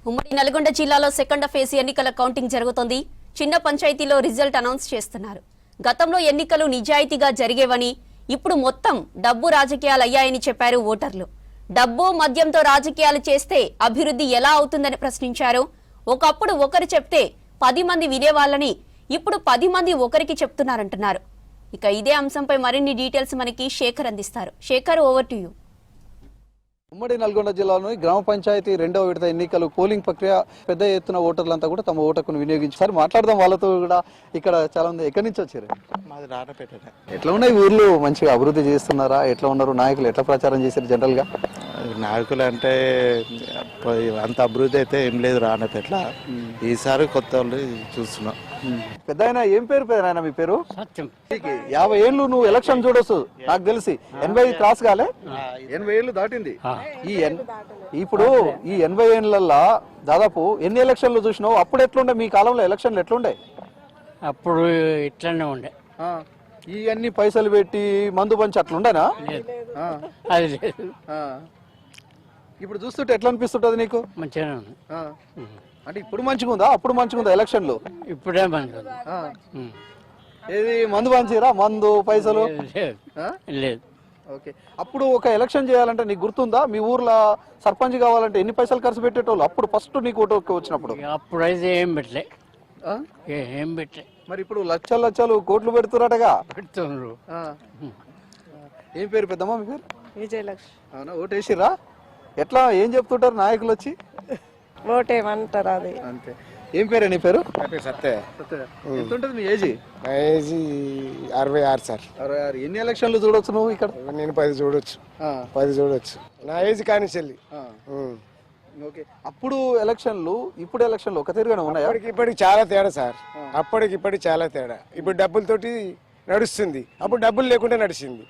ఉమ్మడి నల్గొండ జిల్లాలో second phase ఎన్నికల కౌంటింగ్ జరుగుతోంది. చిన్న పంచాయతీలో రిజల్ట్ అనౌన్స్ చేస్తున్నారు. గతంలో ఎన్నికలు నిజాయితీగా జరిగేవని, ఇప్పుడు మొత్తం డబ్బు రాజకీయాలు అయ్యాయని చెప్పారు ఓటర్లు. డబ్బు మద్యంతో రాజకీయాలు చేస్తే అభివృద్ధి ఎలా అవుతుందని ప్రశ్నించారు. ఒకప్పుడు ఒకరు చెప్తే 10 మంది వినేవాళ్ళని ఇప్పుడు 10 మంది ఒకరికి చెప్తున్నారంటున్నారు. ఇక ఇదే అంశంపై మరిన్ని డీటెయిల్స్ మనకి శేఖర్ అందిస్తారు. Shekhar, over to you. ఉమ్మడి నల్గొండ జిల్లాలోని గ్రామ పంచాయతీ 2వ విడత ఎన్నికలు పోలింగ్ ప్రక్రియ పెద్ద ఎత్తున ఓటర్లంతా కూడా తమ ఓటును వినియోగించారు. మాట్లాడదాం వాళ్ళతో కూడా. ఇక్కడ చాలా మంది ఎక్కడి నుంచి వచ్చారు? మాది రాటపేట. ఎట్లా ఉన్నాయి ఊర్లు? మంచిగా అభివృద్ధి చేస్తున్నారా? ఎట్లా ఉన్నారు నాయకులు? ఎట్లా ప్రచారం చేశారు? జనరల్ గా నాయకులు అంటే అంత అభివృద్ధి అయితే ఏం లేదు రాటపేట. ఈసారి కొత్త వాళ్ళు చూస్తున్నాం. పెద్ద ఆయన ఏం పేరు? పెద్ద మీ పేరు? సత్యం. 50 ఏళ్ళు నువ్వు ఎలక్షన్ చూడొచ్చు. నాకు తెలిసి 80 క్రాస్ కాలే, 80 ఏళ్ళు దాటింది. ఇప్పుడు ఈ 80 ఏళ్ళల్లో దాదాపు ఎన్ని ఎలక్షన్లు చూసినావు? అప్పుడు ఎట్లుండే? మీ కాలంలో ఎలక్షన్లు ఎట్లుండే? అప్పుడు ఇట్లనే ఉండే. ఈ అన్ని పైసలు పెట్టి మందు పంచి అట్లుండేనా? అది లేదు. ఇప్పుడు చూస్తుంటే ఎట్లా అనిపిస్తుంటది నీకు? మంచిగానే ఉంది. అంటే ఇప్పుడు మంచిగా ఉందా? అప్పుడు మంచిగా ఉందా ఎలక్షన్లు? ఇప్పుడే మంచిగా ఏది మందు పంచిరా? మందు పైసలు లేదు. ఓకే. అప్పుడు ఒక ఎలక్షన్ చేయాలంటే నీకు గుర్తుందా? మీ ఊర్లో సర్పంచ్ కావాలంటే ఎన్ని పైసలు ఖర్చు పెట్టేటోళ్ళు అప్పుడు ఫస్ట్ నీకు ఓటు వచ్చినప్పుడు? అప్పుడైతే ఏం పెట్టలే. ఏం పెట్టలే. మరి ఇప్పుడు లక్షలు లక్షలు కోట్లు పెడుతున్నారటగా? పెడుతున్నారు. ఏం పేరు పెద్దమ్మా మీ పేరు? విజయలక్ష్మి. అవునా? ఓటు వేసిర్రా? ఎట్లా ఏం చెప్తుంటారు నాయకులు వచ్చి? ఓటేమంటారు అది అంతే. ఏం పేరు నీ పేరు? సత్య. ఎంత ఉంటుంది మీ ఏజీ? నా ఏజ్ 66 సార్. 66. ఎన్ని ఎలక్షన్లు చూడొచ్చు నువ్వు ఇక్కడ? నేను 10 చూడొచ్చు. 10 చూడొచ్చు. నా ఏజ్ కానీ చెల్లి. ఓకే. అప్పుడు ఎలక్షన్లు ఇప్పుడు ఎలక్షన్లు ఒక తిరుగునే ఉన్నాయా? ఇప్పటికి చాలా తేడా సార్. అప్పటికి ఇప్పటికి చాలా తేడా. ఇప్పుడు డబ్బులతోటి నడుస్తుంది, అప్పుడు డబ్బులు లేకుండా నడిచింది.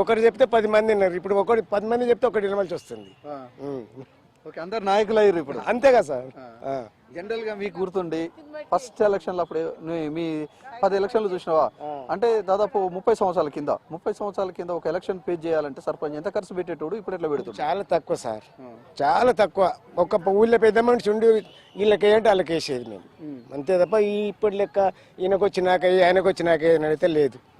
ఒకరు చెప్తే 10 మంది ఉన్నారు. ఇప్పుడు 10 మంది చెప్తే ఒకటి నిలమల్సి వస్తుంది. ఓకే. అందరు నాయకులు అయ్యారు ఇప్పుడు. అంతేగా సార్. జనరల్ గా మీకు గుర్తుండి ఫస్ట్ ఎలక్షన్లు అప్పుడు మీ 10 ఎలక్షన్లు చూసినావా? అంటే దాదాపు 30 సంవత్సరాల కింద ఒక ఎలక్షన్ పేజ్ చేయాలంటే సర్పంచ్ ఎంత ఖర్చు పెట్టేటోడు? ఇప్పుడు ఎట్లా పెడుతుంది? చాలా తక్కువ సార్, చాలా తక్కువ. ఒక ఊళ్ళో పెద్ద మనిషి ఉండి వీళ్ళకి ఏంటి వాళ్ళకి వేసేది మేము, అంతే తప్ప ఇప్పటి లెక్క ఈయనకు వచ్చినాక ఆయనకు వచ్చినాక అడిగితే లేదు.